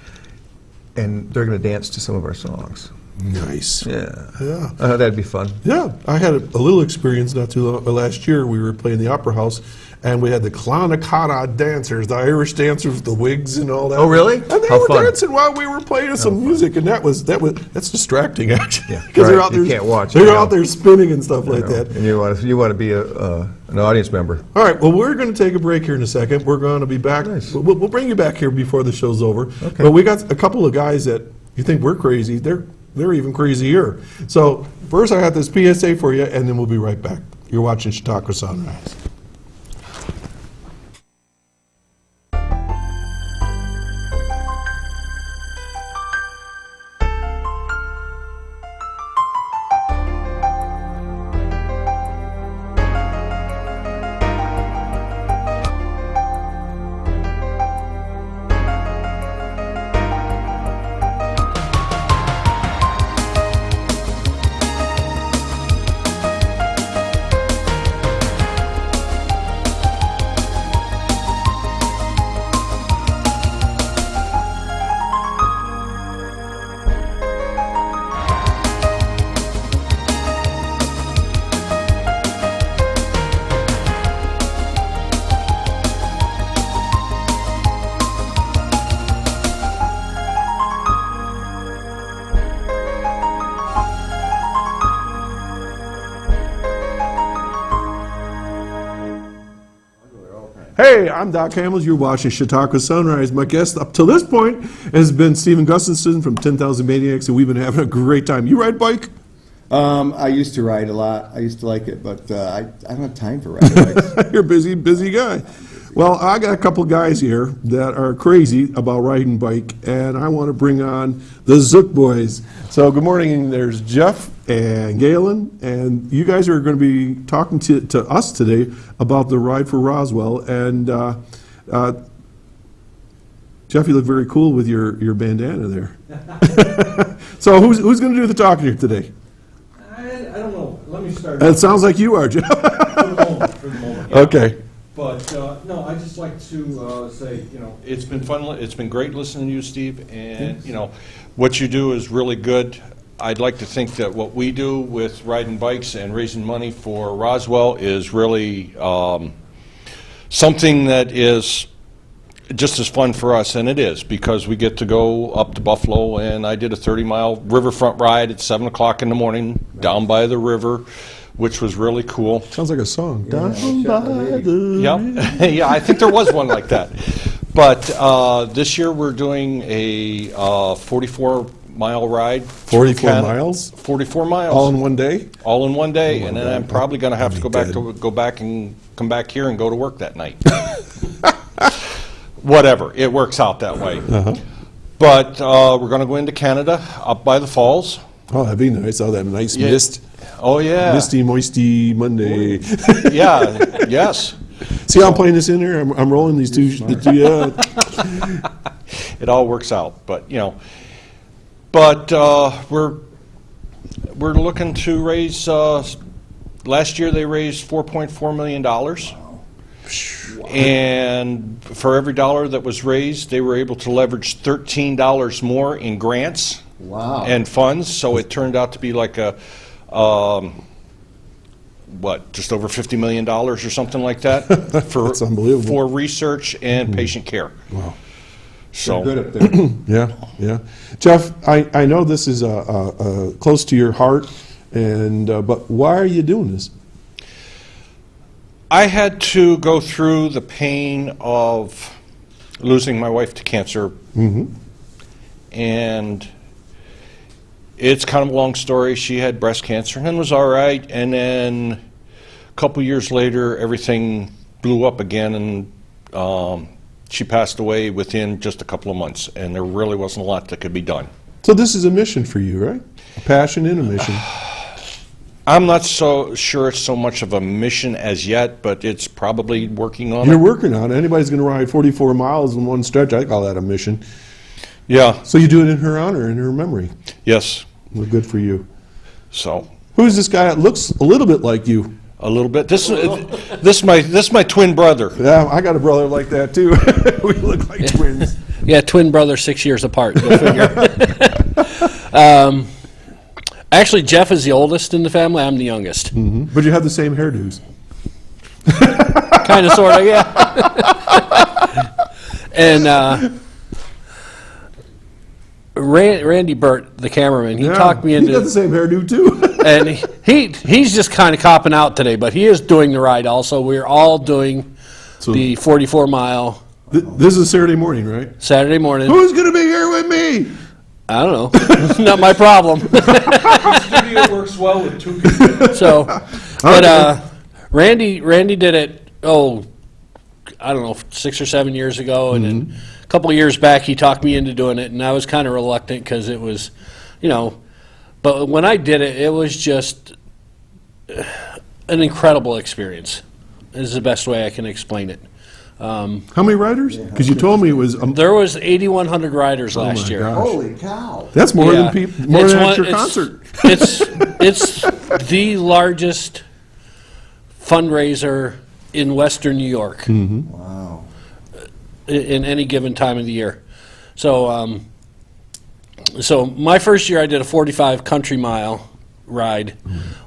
and they're going to dance to some of our songs. Nice. Yeah. Yeah. That'd be fun. Yeah, I had a little experience not too long. Last year, we were playing the Opera House, and we had the Clonacada dancers, the Irish dancers with the wigs and all that. Oh, really? And they How were fun. dancing while we were playing some music, and that's distracting actually. Yeah, because they're right. out there. You can't watch, They're you know. out there spinning and stuff like that. And you want to be an audience member. All right, well, we're going to take a break here in a second. We're going to be back. Nice. We'll bring you back here before the show's over. Okay. But we got a couple of guys that you think we're crazy. They're even crazier. So first I got this PSA for you, and then we'll be right back. You're watching Chautauqua Sunrise. Hey, I'm Doc Hamels. You're watching Chautauqua Sunrise. My guest up till this point has been Stephen Gustafson from 10,000 Maniacs, and we've been having a great time. You ride bike? I used to ride a lot. I used to like it, but I don't have time for riding bikes. You're a busy guy. Well, I got a couple of guys here that are crazy about riding bike, and I want to bring on the Zook boys. So good morning. There's Jeff and Galen, and you guys are going to be talking to us today about the ride for Roswell. And Jeff, you look very cool with your bandana there. So who's going to do the talking here today? I don't know. Let me start. It sounds like you are, Jeff. For the moment, yeah. Okay. But, no, I just like to say, it's been fun, it's been great listening to you, Steve, and, what you do is really good. I'd like to think that what we do with riding bikes and raising money for Roswell is really something that is just as fun for us, and it is, because we get to go up to Buffalo, and I did a 30-mile riverfront ride at 7 o'clock in the morning down by the river, which was really cool. Sounds like a song. Yeah, Down by the Yeah, yeah, I think there was one like that. But this year we're doing a 44-mile ride. 44 miles? 44 miles. All in one day? All in one day, and then God. I'm probably going to have to That'd be go back and come back here and go to work that night. Whatever, it works out that way. Uh-huh. But we're going to go into Canada, up by the falls. Oh, that'd be nice. Oh, that nice Yeah. mist. Oh yeah. Misty, moisty Monday. Yeah. Yes. See how I'm playing this in there? I'm rolling these two. Yeah. It all works out, but but we're looking to raise. Last year they raised $4.4 million, and for every dollar that was raised, they were able to leverage $13 more in grants Wow. and funds. So it turned out to be like a just over $50 million or something like that for That's unbelievable. for research and patient care. Wow. So Good up there. Yeah. Jeff, I know this is close to your heart, and but why are you doing this? I had to go through the pain of losing my wife to cancer, and it's kind of a long story. She had breast cancer and was all right, and then a couple years later, everything blew up again, and she passed away within just a couple of months, and there really wasn't a lot that could be done. So this is a mission for you, right? A passion and a mission. I'm not so sure it's so much of a mission as yet, but it's probably working on You're it. working on it. Anybody's going to ride 44 miles in one stretch. I call that a mission. Yeah, So you do it in her honor, in her memory. yes. Well, good for you. So Who's this guy that looks a little bit like you? a little bit. This is my twin brother. Yeah, I got a brother like that too. We look like twins. Yeah, twin brother, 6 years apart. Go figure. Actually, Jeff is the oldest in the family. I'm the youngest. But you have the same hairdos. Kind of, sort of, yeah. And Randy Burt, the cameraman, he talked me He into got the same hairdo too. and he's just kind of copping out today, but he is doing the ride also. We're all doing So- the 44-mile This is Saturday morning, right? Saturday morning. Who's going to be here with me? I don't know. Not my problem. Studio works well with two people. So, but Randy did it, I don't know, 6 or 7 years ago, and then a couple of years back he talked me into doing it, and I was kind of reluctant because it was, but when I did it, it was just an incredible experience, is the best way I can explain it. How many riders? Because you told me it was. There was 8,100 riders last year. gosh. Holy cow. That's more Yeah. than people. More It's than one- at your it's- concert. It's the largest fundraiser in Western New York Wow. in any given time of the year. So, so my first year I did a 45 country mile ride.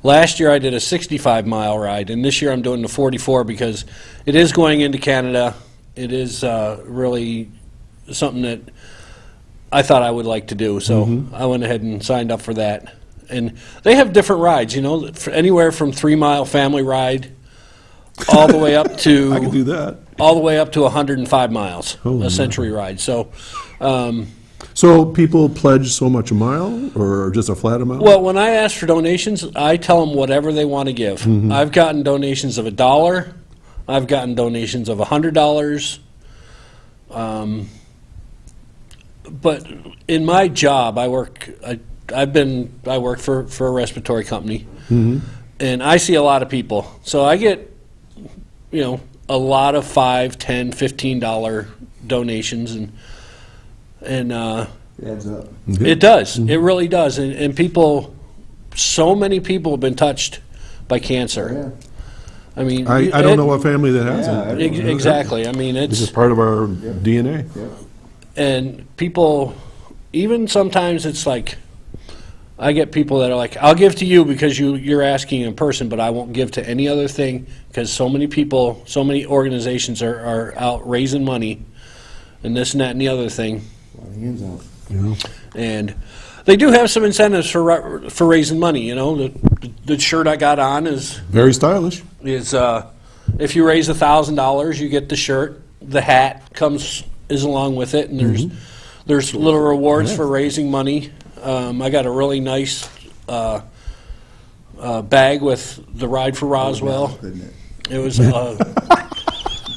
Last year I did a 65-mile ride, and this year I'm doing the 44 because it is going into Canada. It is really something that I thought I would like to do, so I went ahead and signed up for that. And they have different rides, anywhere from 3-mile family ride all the way up to I could do that. all the way up to 105 miles, Holy a century ride. So, So people pledge so much a mile, or just a flat amount? well, when I ask for donations, I tell them whatever they want to give. I've gotten donations of $1. I've gotten donations of $100. But in my job, I work for a respiratory company, and I see a lot of people. So I get, a lot of $5, $10, $15 donations, and Adds up. it does. It really does. And people, so many people have been touched by cancer. Yeah. I mean, I don't know a family that hasn't. Yeah, I don't know. Exactly. I mean, This is it's, part of our DNA. Yeah. and people, even sometimes it's like, I get people that are like, I'll give to you because you're asking in person, but I won't give to any other thing, because so many people, so many organizations are out raising money and this and that and the other thing. A lot of hands out. Yeah. And they do have some incentives for raising money. The shirt I got on is Very stylish. if you raise $1,000, you get the shirt. The hat is along with it, and there's little rewards for raising money. I got a really nice bag with the Ride for Roswell. Couldn't it? It was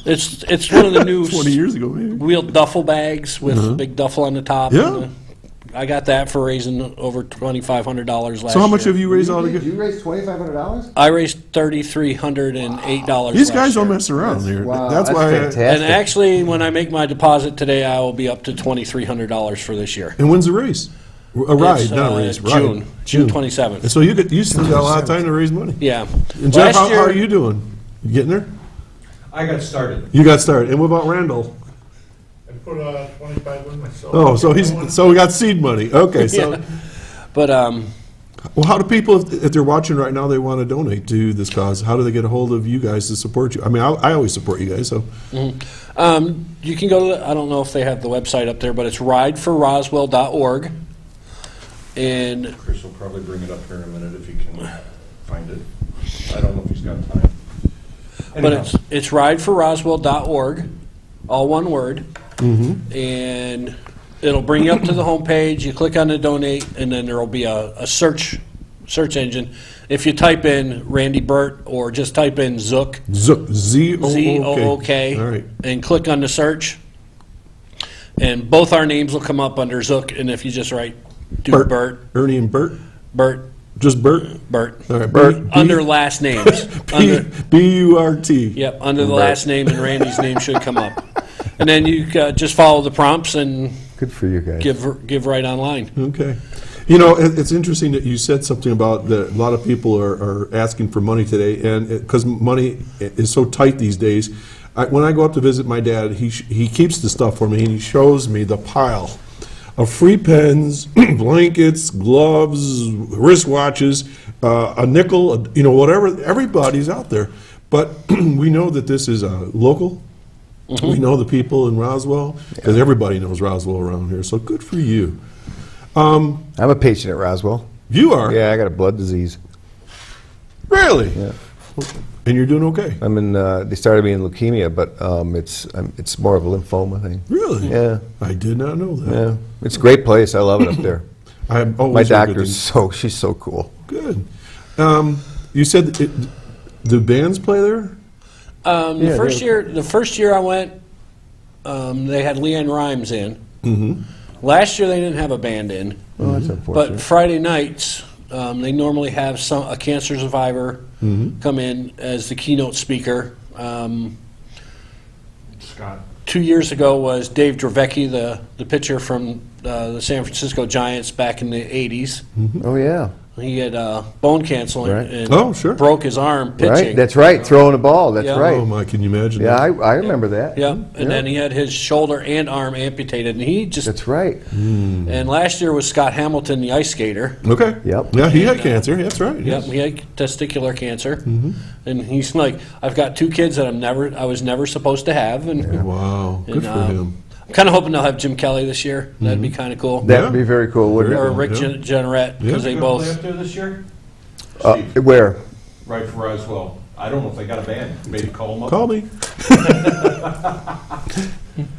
it's one of the new 20 years ago, maybe. wheeled duffel bags with a big duffel on the top. Yeah. And, I got that for raising over $2,500 last year. So how much have you raised Did altogether? you raise $2,500? I raised $3,308. These guys last don't year. mess around here. Wow, That's that's why. fantastic. And actually, when I make my deposit today, I will be up to $2,300 for this year. And when's the race? A ride, It's, not a race. Ride. June 27th. And so you still got a lot of time to raise money. Yeah. And Jeff, Last how are you doing? You getting there? I got started. You got started. And what about Randall? I put 25 in myself. Oh, so we got seed money. Okay, so Yeah. But well, how do people, if they're watching right now, they want to donate to this cause? How do they get a hold of you guys to support you? I mean, I always support you guys. So you can go to I don't know if they have the website up there, but it's rideforroswell.org. And Chris will probably bring it up here in a minute if he can find it. I don't know if he's got time. but it's rideforroswell.org, all one word. And it'll bring you up to the homepage. You click on the donate, and then there will be a search engine. If you type in Randy Burt or just type in Zook, Zook, Z-O-O-K. Z-O-O-K, All right. and click on the search, and both our names will come up under Zook. And if you just write Burt, Ernie and Bert? Burt, Just Bert? Burt, All right, Bert. under last names. under, B-U-R-T. Yep, under the last name, and Randy's name should come up. And then you just follow the prompts and Good for you guys. give right online. Okay. You know, it's interesting that you said something about that a lot of people are asking for money today, and because money is so tight these days. When I go up to visit my dad, he keeps the stuff for me, and he shows me the pile of free pens, blankets, gloves, wristwatches, a nickel, whatever. Everybody's out there. But we know that this is local. We know the people in Roswell, because everybody knows Roswell around here, so good for you. I'm a patient at Roswell. You are? Yeah, I got a blood disease. Really? Yeah. And you're doing okay? I'm in. They started me in leukemia, but it's more of a lymphoma thing. Really? Yeah, I did not know that. yeah. It's a great place. I love it up there. I have My always heard good doctor's things. she's so cool. Good. You said, do bands play there? The first year I went, they had Leanne Rhymes in. Mm-hmm. Last year they didn't have a band in, Oh, that's unfortunate. but Friday nights they normally have a cancer survivor come in as the keynote speaker. Scott. 2 years ago was Dave Dravecki, the pitcher from the San Francisco Giants back in the 80s. Oh yeah, He had bone cancer Right. and Oh, sure. broke his arm pitching. right. That's right. Throwing a ball. That's Yeah. right. Oh, my, can you imagine Yeah, that? I remember that. Yeah, and then he had his shoulder and arm amputated, and he just. That's right. And last year was Scott Hamilton, the ice skater. Okay. Yep. Yeah, he had cancer. That's right. Yep, Yes. he had testicular cancer, and he's like, I've got two kids that I was never supposed to have, and Wow. Good for him. I'm kind of hoping they'll have Jim Kelly this year. That'd be kind of cool. That Yeah. would be very cool, wouldn't Or it? Rick Yeah. Jenneret, because Yeah. they Play up both. there this year? Where? Right for Roswell. I don't know if they got a band. Maybe call them up. Call me.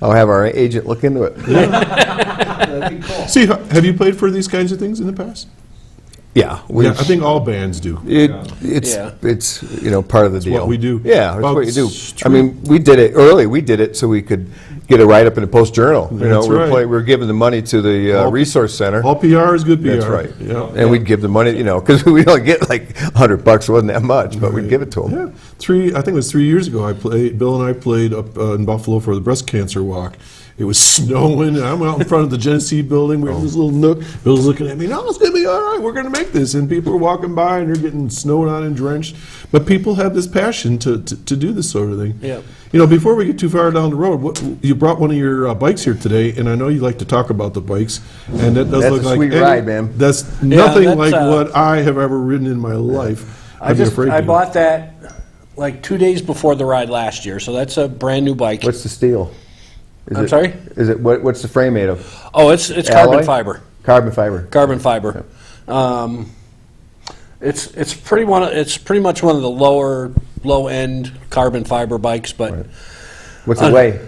I'll have our agent look into it. That'd be cool. See, have you played for these kinds of things in the past? Yeah, Yeah, I think all bands do. It's part of the deal. what we do. Yeah, that's Well, what you do. it's I mean, we did it early. We did it so we could get a write-up in the Post Journal. That's right. We were giving the money to the resource center. All PR is good PR. That's right. Yeah. And we'd give the money, because we don't get like $100. It wasn't that much, but we'd give it to them. Yeah, I think it was 3 years ago. Bill and I played up in Buffalo for the breast cancer walk. It was snowing, and I'm out in front of the Genesee building. We're in this little nook. Bill's looking at me. No, it's gonna be all right. We're gonna make this. And people are walking by, and they're getting snowed on and drenched. But people have this passion to do this sort of thing. Yep. Before we get too far down the road, you brought one of your bikes here today, and I know you like to talk about the bikes. And that does That's look a like sweet ride, man. That's nothing that's, like what I have ever ridden in my life. I bought that like 2 days before the ride last year, so that's a brand new bike. What's the steel? I'm sorry? Is it what's the frame made of? Oh, it's Alloy? carbon fiber. Carbon fiber. Carbon fiber. It's pretty much one of the low end carbon fiber bikes, but What's it weigh?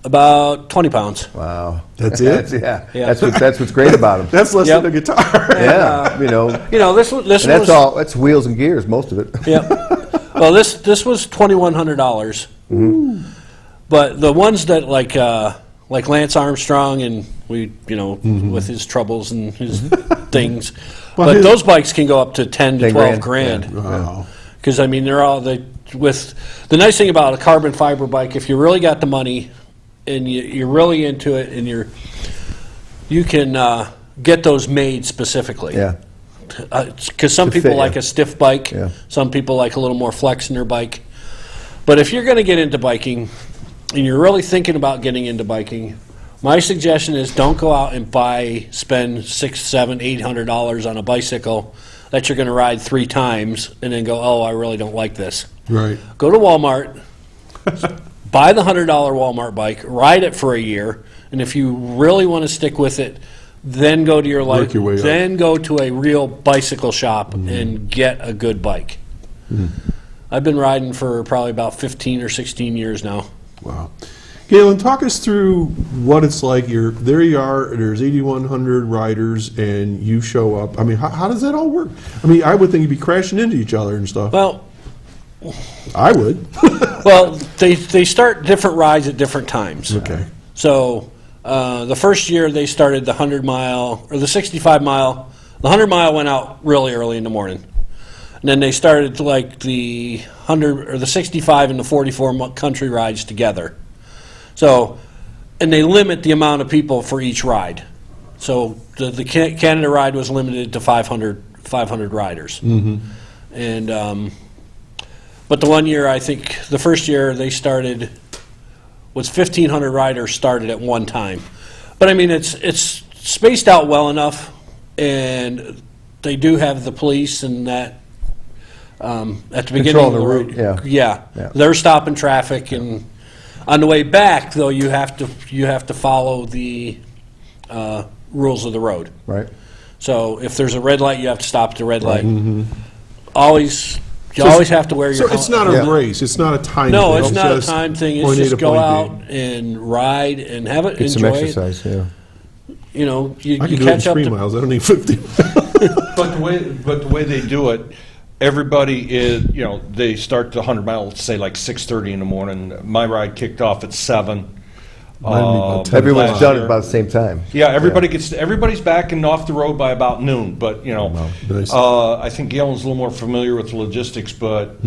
about 20 pounds. Wow. That's it? Yeah. Yeah. That's what's great about them. That's less Yep. than a guitar. Yeah. This And was that's wheels and gears, most of it. Yep. Well, this was $2,100. But the ones that like Lance Armstrong and with his troubles and his things, but those bikes can go up to 10 to 12 grand. Wow. Because they're all with the nice thing about a carbon fiber bike. If you really got the money and you're really into it, and you can get those made specifically. Yeah. Because some To people fit like you. a stiff bike. Yeah. Some people like a little more flex in their bike. But if you're going to get into biking, and you're really thinking about getting into biking, my suggestion is don't go out and spend $600, $700, $800 on a bicycle that you're going to ride 3 times and then go, oh, I really don't like this. Right. Go to Walmart, buy the $100 Walmart bike, ride it for a year, and if you really want to stick with it, then go to Work your way up. then go to a real bicycle shop and get a good bike. I've been riding for probably about 15 or 16 years now. Wow. Galen, talk us through what it's like. There you are, there's 8,100 riders, and you show up. I mean, how does that all work? I mean, I would think you'd be crashing into each other and stuff. Well, I would. well, they start different rides at different times. Okay. So the first year they started the 100-mile, or the 65-mile. The 100-mile went out really early in the morning. And then they started like the 100 or the 65 and the 44 country rides together. So, and they limit the amount of people for each ride. So the Canada ride was limited to 500 riders. And but the one year, I think the first year they started was 1,500 riders started at one time. But I mean, it's spaced out well enough, and they do have the police and that at the beginning of the route. Yeah, they're stopping traffic, and on the way back though, you have to follow the rules of the road. Right. So if there's a red light, you have to stop at the red light. Always. You always have to wear your So it's not a race. It's not a time No, thing. it's not a time thing. It's point A just to go point B. out and ride and have it. Get some enjoy exercise, it. yeah. You I can you do it in catch up 3 to. miles. I don't need 50. But the way they do it, everybody is, they start the 100-mile, say like 6:30 in the morning. My ride kicked off at 7. about 10. Everyone's last done it year. about the same time. Yeah, everybody's back and off the road by about noon. But Nice. I think Galen's a little more familiar with the logistics. But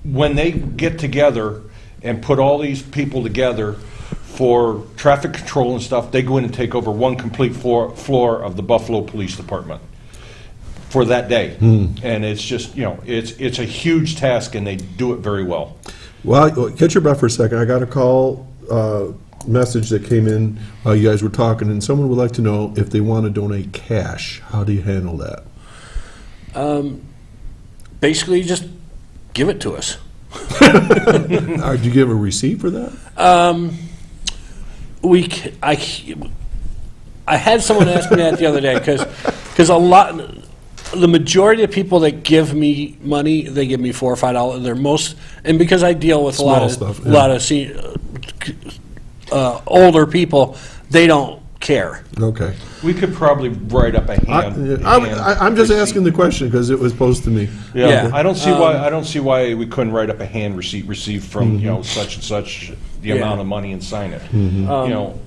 when they get together and put all these people together for traffic control and stuff, they go in and take over one complete floor of the Buffalo Police Department for that day. And it's just it's a huge task, and they do it very well. Well, catch your breath for a second. I got a call, message that came in while you guys were talking, and someone would like to know if they want to donate cash. How do you handle that? Basically, you just give it to us. Do you give a receipt for that? I had someone ask me that the other day because a lot the majority of people that give me money, they give me $4 or $5. They're most, and because I deal with a lot Small of stuff, yeah. older people, they don't care. Okay. We could probably write up a hand. I'm just asking the question because it was posed to me. Yeah, Yeah. I don't see why we couldn't write up a hand receipt received from such and such the Yeah. amount of money and sign it.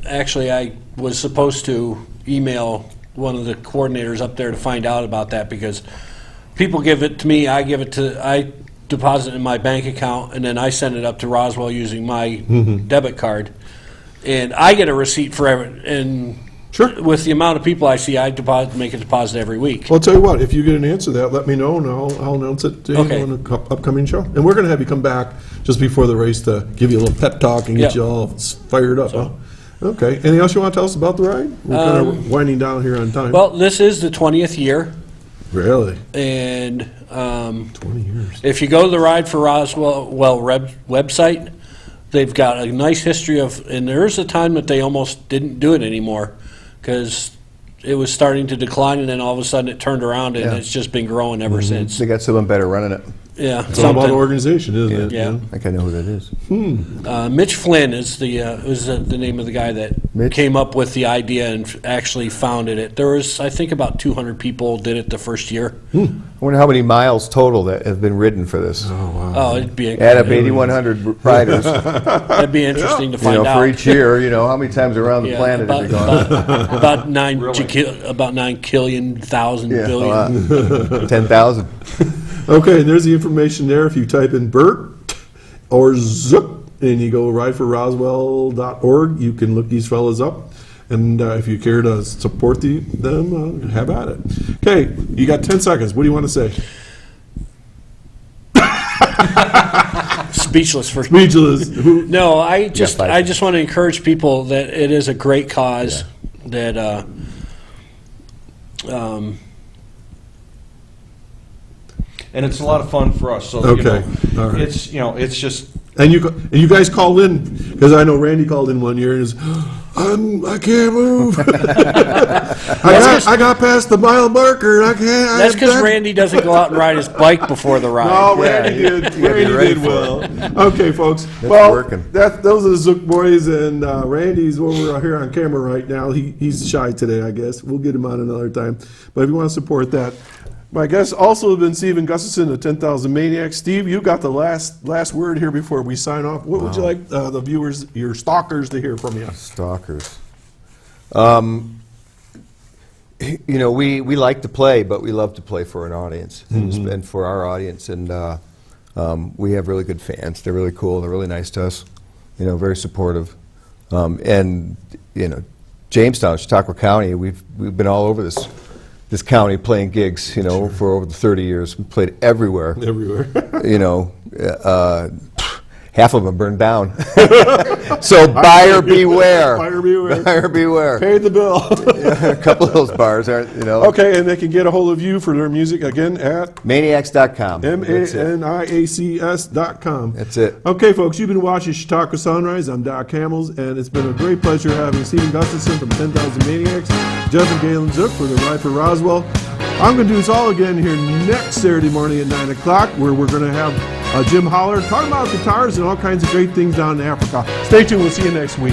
Actually, I was supposed to email one of the coordinators up there to find out about that because people give it to me, I deposit it in my bank account, and then I send it up to Roswell using my debit card, and I get a receipt for every. And Sure. with the amount of people I see, I make a deposit every week. Well, I'll tell you what, if you get an answer to that, let me know, and I'll announce it to you Okay. on an upcoming show. And we're going to have you come back just before the race to give you a little pep talk and get Yeah. you all fired up, huh? Okay. Anything else you want to tell us about the ride? We're kind of winding down here on time. Well, this is the 20th year, Really? and 20 years. if you go to the Ride for Roswell website, they've got a nice history of, and there's a time that they almost didn't do it anymore because it was starting to decline, and then all of a sudden it turned around, and Yeah. it's just been growing ever since. They got someone better running it. Yeah, It's all about something. organization, isn't it? Yeah. I think I know who that is. Mitch Flynn is the name of the guy that Mitch? came up with the idea and actually founded it. There was, I think, about 200 people did it the first year. I wonder how many miles total that have been ridden for this. Oh, it'd be Add up 8,100 riders, that'd be interesting to find out. for each year, how many times around the Yeah, planet have you gone? about 9 killion thousand Yeah, a billion. lot. 10,000. Okay, and there's the information there. If you type in Bert or Zook and you go rideforroswell.org, you can look these fellas up. And if you care to support them, have at it. Okay, you got 10 seconds. What do you want to say? Speechless for Speechless. No, I just five. I just want to encourage people that it is a great cause that And it's a lot of fun for us. So Okay, all right. it's just And you guys called in, because I know Randy called in one year and is, I can't move. I got past the mile marker. I can't. that's because Randy doesn't go out and ride his bike before the ride. Oh, Randy Yeah, did. you gotta be Randy ready did for well. Okay, folks. Well, working. those are the Zook boys, and Randy's over here on camera right now. He's shy today, I guess. We'll get him on another time. But if you want to support that. My guests also have been Steve and Gustafson of 10,000 Maniacs. Steve, you got the last word here before we sign off. What would you like the viewers, your stalkers, to hear from you? Stalkers. We like to play, but we love to play for an audience and for our audience. And we have really good fans. They're really cool. They're really nice to us. Very supportive. And Jamestown, Chautauqua County, we've been all over this county playing gigs, for over 30 years. We played everywhere. Everywhere. Half of them burned down. So buyer beware. Buyer beware. Buyer beware. Pay the bill. A couple of those bars aren't, Okay, and they can get a hold of you for their music again at Maniacs.com. That's it. maniacs.com. That's it. Okay, folks, you've been watching Chautauqua Sunrise. I'm Doc Hamels, and it's been a great pleasure having Stephen Gustafson from 10,000 Maniacs, Jeff and Galen Zook for the Ride for Roswell. I'm going to do this all again here next Saturday morning at 9 o'clock, where we're going to have Jim Holler talking about guitars and all kinds of great things down in Africa. Stay tuned. We'll see you next week.